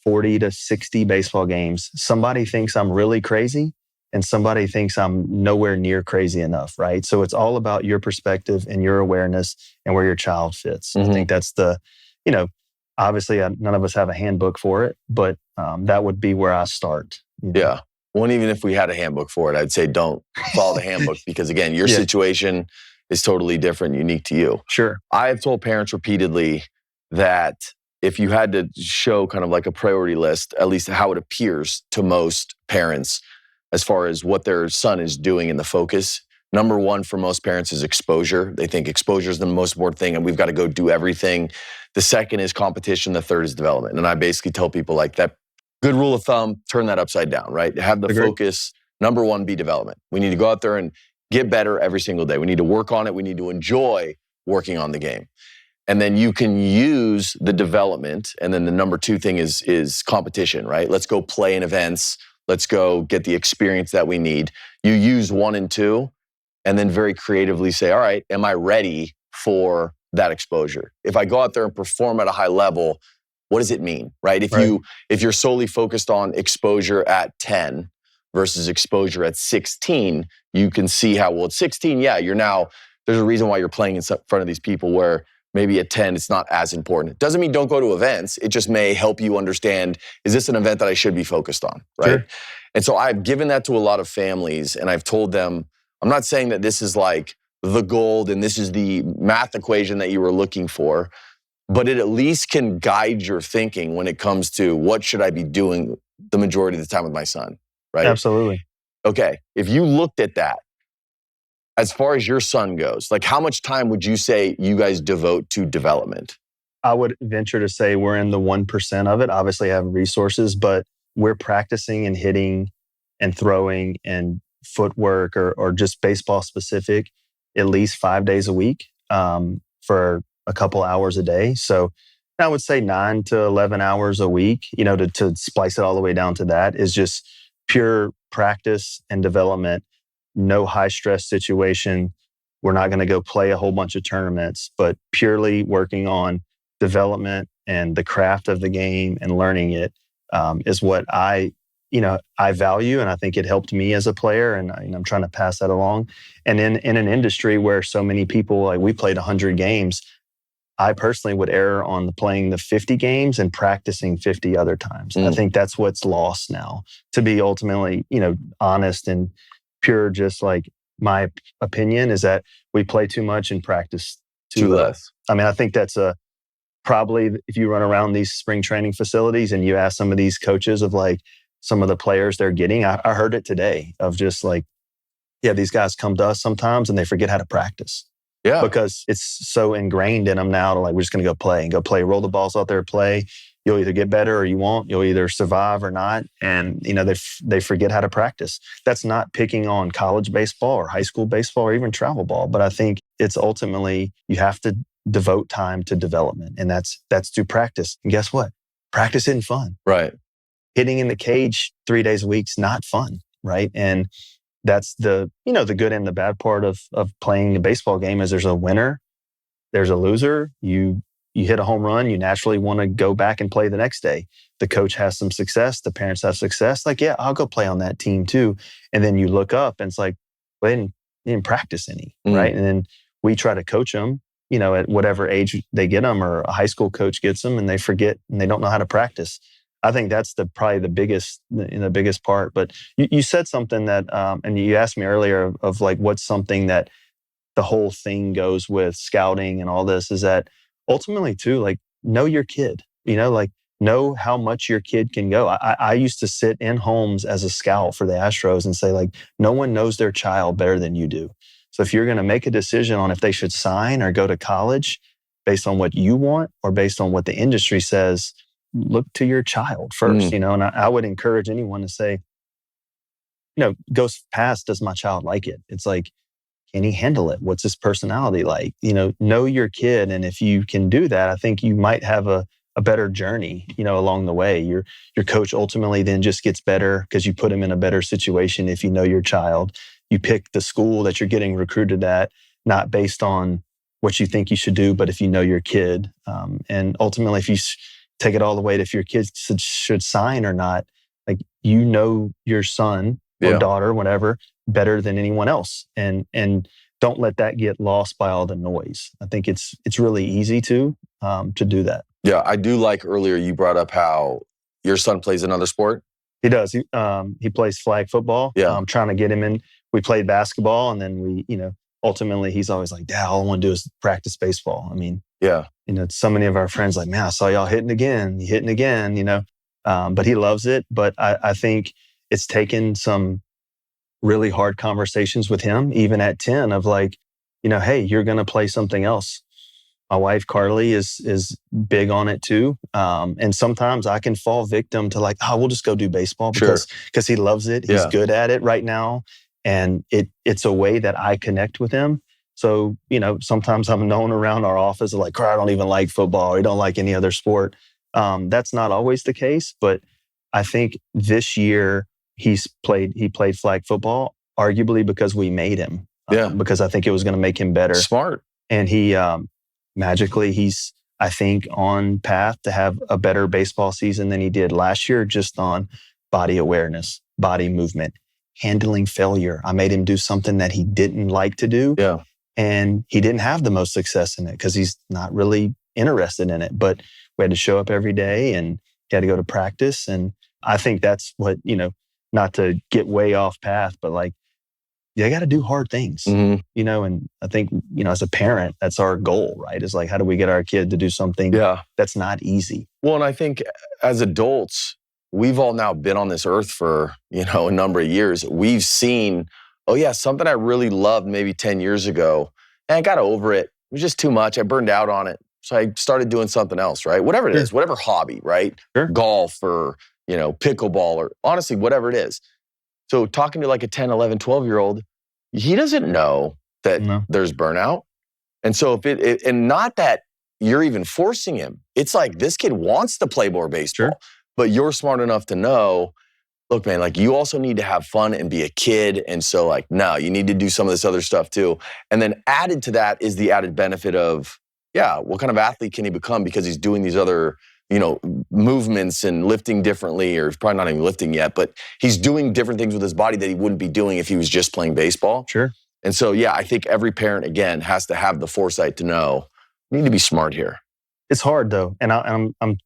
40 to 60 baseball games. Somebody thinks I'm really crazy and somebody thinks I'm nowhere near crazy enough, right? So it's all about your perspective and your awareness and where your child fits. Mm-hmm. I think that's obviously none of us have a handbook for it, but that would be where I start. Yeah. Well, and even if we had a handbook for it, I'd say don't follow the handbook because, again, your situation is totally different, unique to you. Sure. I have told parents repeatedly that if you had to show kind of like a priority list, at least how it appears to most parents, as far as what their son is doing in the focus, number one for most parents is exposure. They think exposure is the most important thing and we've got to go do everything. The second is competition. The third is development. And I basically tell people like that good rule of thumb, turn that upside down, right? Have the focus. Number one, be development. We need to go out there and get better every single day. We need to work on it. We need to enjoy working on the game. And then you can use the development. And then the number two thing is competition, right? Let's go play in events. Let's go get the experience that we need. You use 1 and 2 and then very creatively say, all right, am I ready for that exposure? If I go out there and perform at a high level, what does it mean, right? If you're solely focused on exposure at 10 versus exposure at 16, you can see how, well, at 16, there's a reason why you're playing in front of these people where maybe at 10, it's not as important. It doesn't mean don't go to events. It just may help you understand, is this an event that I should be focused on, right? Sure. And so I've given that to a lot of families and I've told them, I'm not saying that this is like the gold and this is the math equation that you were looking for, but it at least can guide your thinking when it comes to what should I be doing the majority of the time with my son, right? Absolutely. Okay, if you looked at that As far as your son goes, like how much time would you say you guys devote to development? I would venture to say we're in the 1% of it. Obviously, I have resources, but we're practicing and hitting and throwing and footwork or just baseball specific at least 5 days a week for a couple hours a day. So I would say 9 to 11 hours a week, to splice it all the way down to that is just pure practice and development. No high stress situation. We're not going to go play a whole bunch of tournaments, but purely working on development and the craft of the game and learning it is what I value, and I think it helped me as a player, and I'm trying to pass that along. And in an industry where so many people, like we played 100 games, I personally would err on playing the 50 games and practicing 50 other times. I think that's what's lost now. To be ultimately, honest and pure, just like my opinion is that we play too much and practice too less. I mean, I think that's probably if you run around these spring training facilities and you ask some of these coaches of like some of the players they're getting, I heard it today of just like, yeah, these guys come to us sometimes and they forget how to practice. Yeah. Because it's so ingrained in them now to like, we're just going to go play, roll the balls out there, play. You'll either get better or you won't. You'll either survive or not. And, they forget how to practice. That's not picking on college baseball or high school baseball or even travel ball. But I think it's ultimately you have to devote time to development. And that's through practice. And guess what? Practice isn't fun. Right. Hitting in the cage 3 days a week's not fun. Right. And that's the good and the bad part of playing a baseball game is there's a winner, there's a loser. You hit a home run, you naturally want to go back and play the next day. The coach has some success, the parents have success. Like, yeah, I'll go play on that team too. And then you look up and it's like, well, they didn't practice any, right? And then we try to coach them, at whatever age they get them, or a high school coach gets them and they forget and they don't know how to practice. I think that's probably the biggest part. But you said something that, and you asked me earlier of like, what's something that the whole thing goes with scouting and all this is that ultimately too, like know your kid, like know how much your kid can go. I used to sit in homes as a scout for the Astros and say like, no one knows their child better than you do. So if you're going to make a decision on if they should sign or go to college based on what you want or based on what the industry says, look to your child first, and I would encourage anyone to say, go past, does my child like it? It's like, can he handle it? What's his personality like? Know your kid. And if you can do that, I think you might have a better journey, along the way. Your coach ultimately then just gets better because you put him in a better situation if you know your child. You pick the school that you're getting recruited at, not based on what you think you should do, but if you know your kid. And ultimately, if you take it all the way to if your kids should sign or not, like your son or daughter, whatever, better than anyone else, and don't let that get lost by all the noise. I think it's really easy to do that. Yeah, I do like earlier you brought up how your son plays another sport. He does. He plays flag football. Yeah, I'm trying to get him in. We played basketball, and then we, ultimately he's always like, Dad, all I want to do is practice baseball. I mean, yeah. So many of our friends like, man, I saw y'all hitting again, but he loves it. But I think it's taken some really hard conversations with him, even at 10 of like, hey, you're going to play something else. My wife, Carly, is big on it too. And sometimes I can fall victim to like, we'll just go do baseball because he loves it. He's good at it right now. And it's a way that I connect with him. So, sometimes I'm known around our office like, I don't even like football. I don't like any other sport. That's not always the case. But I think this year he played flag football, arguably because we made him. Because I think it was going to make him better. Smart. And he magically, he's, I think, on path to have a better baseball season than he did last year, just on body awareness, body movement, handling failure. I made him do something that he didn't like to do. Yeah. And he didn't have the most success in it because he's not really interested in it. But we had to show up every day and he had to go to practice. And I think that's what, not to get way off path, but like, they got to do hard things, and I think, as a parent, that's our goal, right? Is like, how do we get our kid to do something that's not easy? Well, and I think as adults, we've all now been on this earth for, a number of years. We've seen oh yeah, something I really loved maybe 10 years ago, and I got over it. It was just too much. I burned out on it. So I started doing something else, right? Whatever it is, whatever hobby, right? Sure. Golf or, pickleball or honestly, whatever it is. So talking to like a 10, 11, 12-year-old, he doesn't know that there's burnout. And so and not that you're even forcing him. It's like this kid wants to play more baseball, but you're smart enough to know, look, man, like you also need to have fun and be a kid. And so like, no, you need to do some of this other stuff too. And then added to that is the added benefit of, what kind of athlete can he become because he's doing these other, movements and lifting differently, or he's probably not even lifting yet, but he's doing different things with his body that he wouldn't be doing if he was just playing baseball. Sure. And so, I think every parent, again, has to have the foresight to know, we need to be smart here. It's hard though. And I'm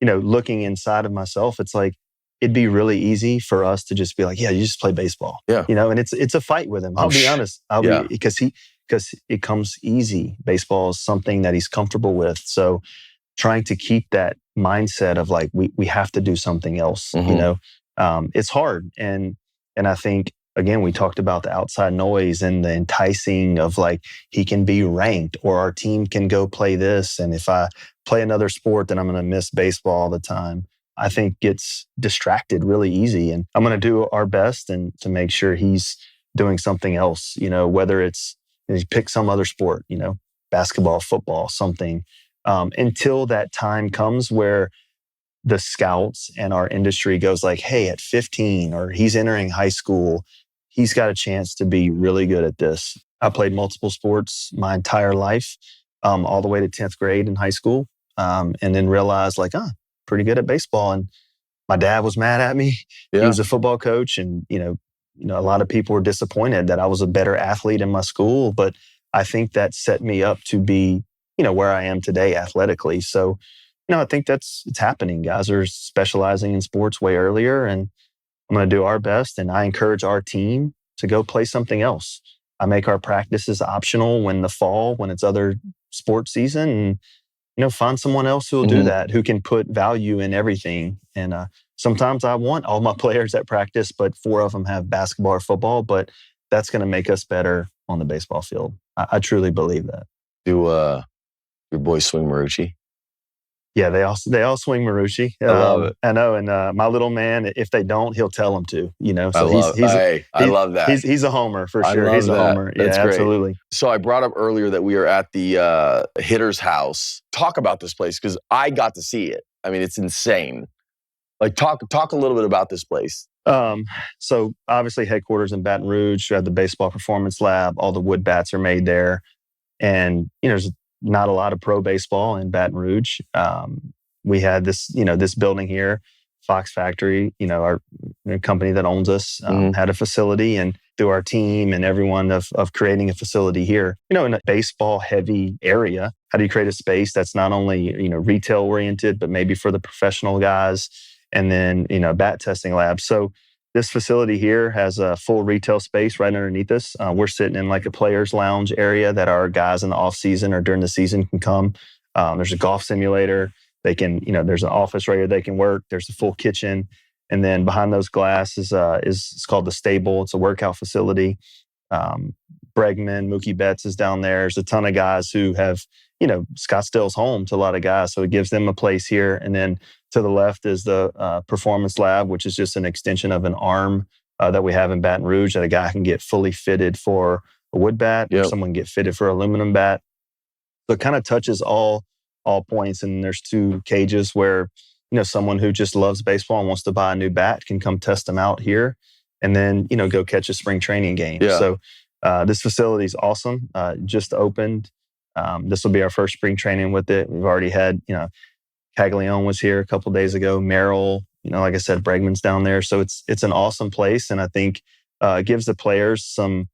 looking inside of myself, it's like, it'd be really easy for us to just be like, yeah, you just play baseball. Yeah. And it's a fight with him. I'll be honest. Because it comes easy. Baseball is something that he's comfortable with. So trying to keep that mindset of like, we have to do something else, it's hard. And I think, again, we talked about the outside noise and the enticing of like, he can be ranked or our team can go play this. And if I play another sport, then I'm going to miss baseball all the time. I think gets distracted really easy. And I'm going to do our best and to make sure he's doing something else, whether it's he pick some other sport, basketball, football, something, until that time comes where the scouts and our industry goes like, hey, at 15 or he's entering high school, he's got a chance to be really good at this. I played multiple sports my entire life, all the way to 10th grade in high school, and then realized like, pretty good at baseball. And my dad was mad at me. Yeah. He was a football coach. And, a lot of people were disappointed that I was a better athlete in my school. But I think that set me up to be, where I am today athletically. So, I think it's happening. Guys are specializing in sports way earlier. And I'm going to do our best. And I encourage our team to go play something else. I make our practices optional when it's other sports season. And, find someone else who will do that, who can put value in everything. And sometimes I want all my players at practice, but 4 of them have basketball or football, but that's going to make us better on the baseball field. I truly believe that. Do your boys swing Marucci? Yeah, they all swing Marucci. I love it. I know, and my little man, if they don't, he'll tell them to. So I love that. He's a homer for sure. He's a homer. That's great. Absolutely. So I brought up earlier that we are at the hitter's house. Talk about this place because I got to see it. I mean, it's insane. Like talk a little bit about this place. So obviously headquarters in Baton Rouge. We have the baseball performance lab. All the wood bats are made there, and there's not a lot of pro baseball in Baton Rouge. We had this, this building here, Fox Factory, our company that owns us, had a facility, and through our team and everyone of creating a facility here, in a baseball heavy area, how do you create a space that's not only, retail oriented, but maybe for the professional guys, and then, bat testing labs. So this facility here has a full retail space right underneath us. We're sitting in like a player's lounge area that our guys in the off season or during the season can come. There's a golf simulator. They can, there's an office right here they can work. There's a full kitchen. And then behind those glass is it's called the stable. It's a workout facility. Bregman, Mookie Betts is down there. There's a ton of guys who have, Scottsdale's home to a lot of guys. So it gives them a place here. And then to the left is the performance lab, which is just an extension of an arm that we have in Baton Rouge that a guy can get fully fitted for a wood bat, or someone get fitted for aluminum bat. So it kind of touches all points. And there's 2 cages where, someone who just loves baseball and wants to buy a new bat can come test them out here and then, go catch a spring training game. Yeah. So this facility is awesome. Just opened. This will be our first spring training with it. We've already had, Caglione was here a couple of days ago. Merrill, like I said, Bregman's down there. So it's an awesome place. And I think it gives the players some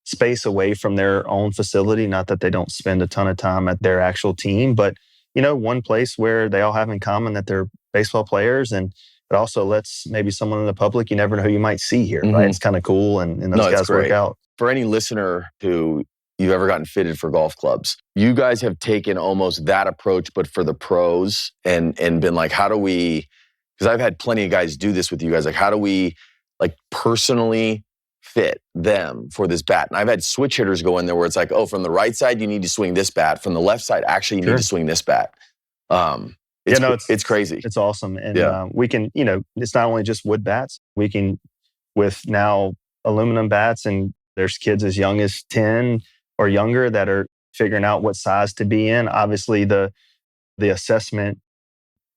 space away from their own facility. Not that they don't spend a ton of time at their actual team, but, one place where they all have in common that they're baseball players. And it also lets maybe someone in the public, you never know who you might see here, right? It's kind of cool. And those guys work out. For any listener who you've ever gotten fitted for golf clubs, you guys have taken almost that approach, but for the pros and been like, how do we, because I've had plenty of guys do this with you guys, like how do we like personally fit them for this bat. And I've had switch hitters go in there where it's like, oh, from the right side, you need to swing this bat. From the left side, actually, you need to swing this bat. It's crazy. It's awesome. And we can, it's not only just wood bats. We can, with now aluminum bats, and there's kids as young as 10 or younger that are figuring out what size to be in. Obviously, the assessment,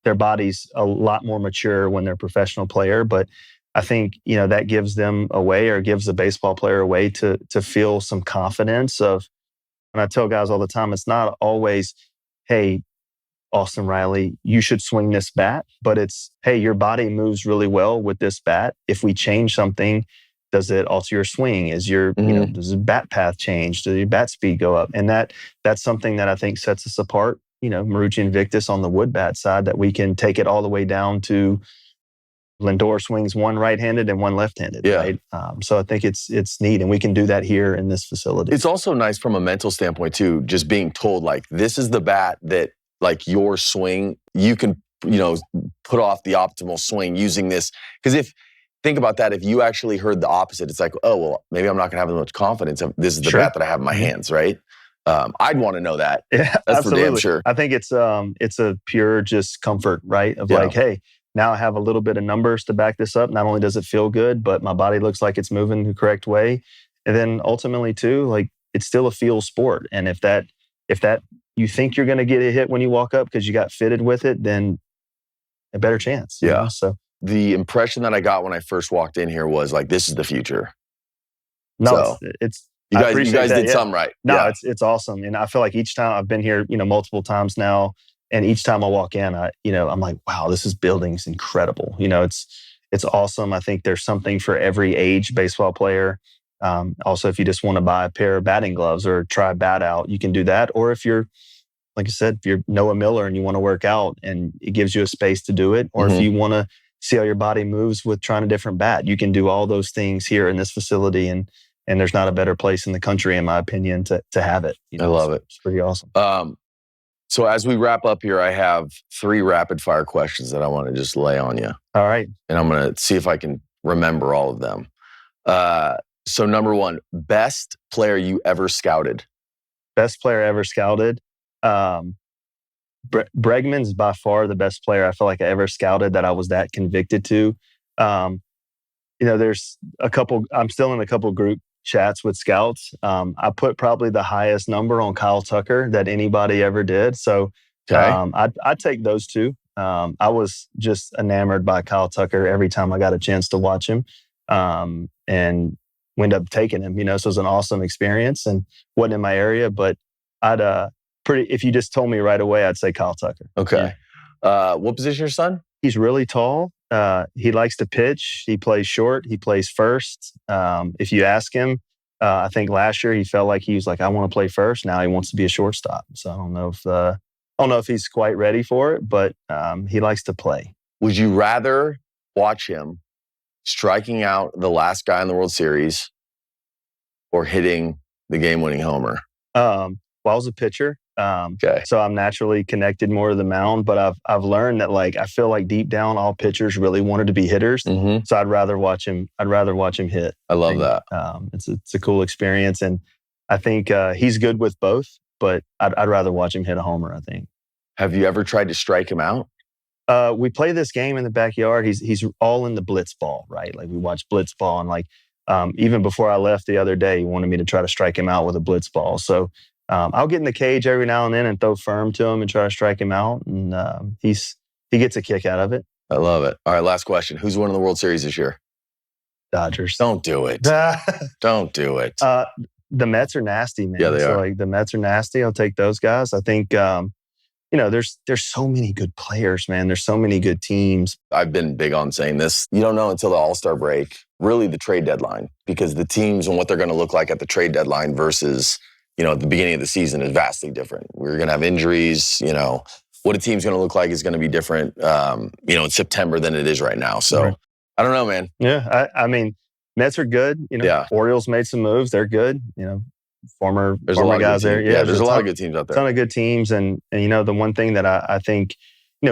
their body's a lot more mature when they're a professional player, but I think, that gives them a way, or gives the baseball player a way to feel some confidence of, and I tell guys all the time, it's not always, hey, Austin Riley, you should swing this bat, but it's, hey, your body moves really well with this bat. If we change something, does it alter your swing? Is your, does the bat path change? Does your bat speed go up? And that's something that I think sets us apart, Marucci and Victus on the wood bat side, that we can take it all the way down to Lindor swings one right-handed and one left-handed, right? So I think it's neat, and we can do that here in this facility. It's also nice from a mental standpoint too, just being told like, this is the bat that, like, your swing, you can, put off the optimal swing using this. Because think about that, if you actually heard the opposite, it's like, oh, well, maybe I'm not going to have as much confidence. This is the bat that I have in my hands, right? I'd want to know that. Yeah, that's absolutely. For damn sure. I think it's a pure just comfort, right? Of like, hey, now I have a little bit of numbers to back this up. Not only does it feel good, but my body looks like it's moving the correct way. And then ultimately too, like, it's still a feel sport. And if that you think you're going to get a hit when you walk up because you got fitted with it, then a better chance. Yeah. So the impression that I got when I first walked in here was like, this is the future. No, it's you guys did something right. No, it's awesome. And I feel like each time I've been here, multiple times now, and each time I walk in, I'm like, wow, this building's incredible. It's awesome. I think there's something for every age baseball player. Also, if you just want to buy a pair of batting gloves or try a bat out, you can do that. Or if you're, like I said, if you're Noah Miller and you want to work out and it gives you a space to do it, or if you want to see how your body moves with trying a different bat, you can do all those things here in this facility. And there's not a better place in the country, in my opinion, to have it. I love it. It's pretty awesome. So as we wrap up here, I have 3 rapid fire questions that I want to just lay on you. All right. And I'm going to see if I can remember all of them. So number 1, best player you ever scouted. Best player ever scouted. Bregman's by far the best player I feel like I ever scouted that I was that convicted to. There's a couple, I'm still in a couple group chats with scouts. I put probably the highest number on Kyle Tucker that anybody ever did. So I'd take those 2. I was just enamored by Kyle Tucker every time I got a chance to watch him. And we ended up taking him, so it was an awesome experience, and wasn't in my area, but if you just told me right away, I'd say Kyle Tucker. Okay. Yeah. What position your son? He's really tall. He likes to pitch. He plays short. He plays first. If you ask him, I think last year he felt like he was like, I want to play first. Now he wants to be a shortstop. So I don't know if he's quite ready for it, but he likes to play. Would you rather watch him striking out the last guy in the World Series or hitting the game-winning homer? Well, I was a pitcher. So I'm naturally connected more to the mound, but I've learned that, like, I feel like deep down all pitchers really wanted to be hitters. So I'd rather watch him hit. I love that. It's a cool experience, and I think he's good with both, but I'd rather watch him hit a homer, I think. Have you ever tried to strike him out? We play this game in the backyard. He's all in the blitz ball, right? Like, we watch blitz ball, and like even before I left the other day, he wanted me to try to strike him out with a blitz ball. So I'll get in the cage every now and then and throw firm to him and try to strike him out. And he gets a kick out of it. I love it. All right, last question. Who's winning the World Series this year? Dodgers. Don't do it. Don't do it. The Mets are nasty, man. Yeah, they are. Like, the Mets are nasty. I'll take those guys. I think, there's so many good players, man. There's so many good teams. I've been big on saying this. You don't know until the All-Star break, really the trade deadline, because the teams and what they're going to look like at the trade deadline versus at the beginning of the season is vastly different. We're going to have injuries, what a team's going to look like is going to be different, in September than it is right now. So right. I don't know, man. Yeah. I mean, Mets are good. Orioles made some moves. They're good. Former guys there. Yeah, there's a lot of good teams out there. A ton of good teams. And the one thing that I think,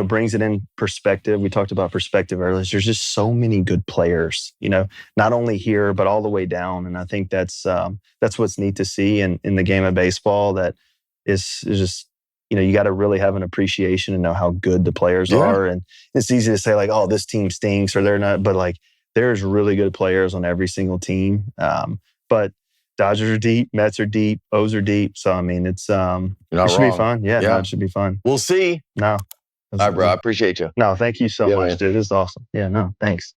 brings it in perspective. We talked about perspective earlier. There's just so many good players, not only here, but all the way down. And I think that's what's neat to see in the game of baseball. That is just, you got to really have an appreciation and know how good the players are. And it's easy to say like, oh, this team stinks or they're not, but like there's really good players on every single team. But Dodgers are deep, Mets are deep, O's are deep. So, I mean, it should be fun. Yeah, no, it should be fun. We'll see. No. All right, bro. I appreciate you. No, thank you so much, man. Dude. This is awesome. Yeah, no, thanks.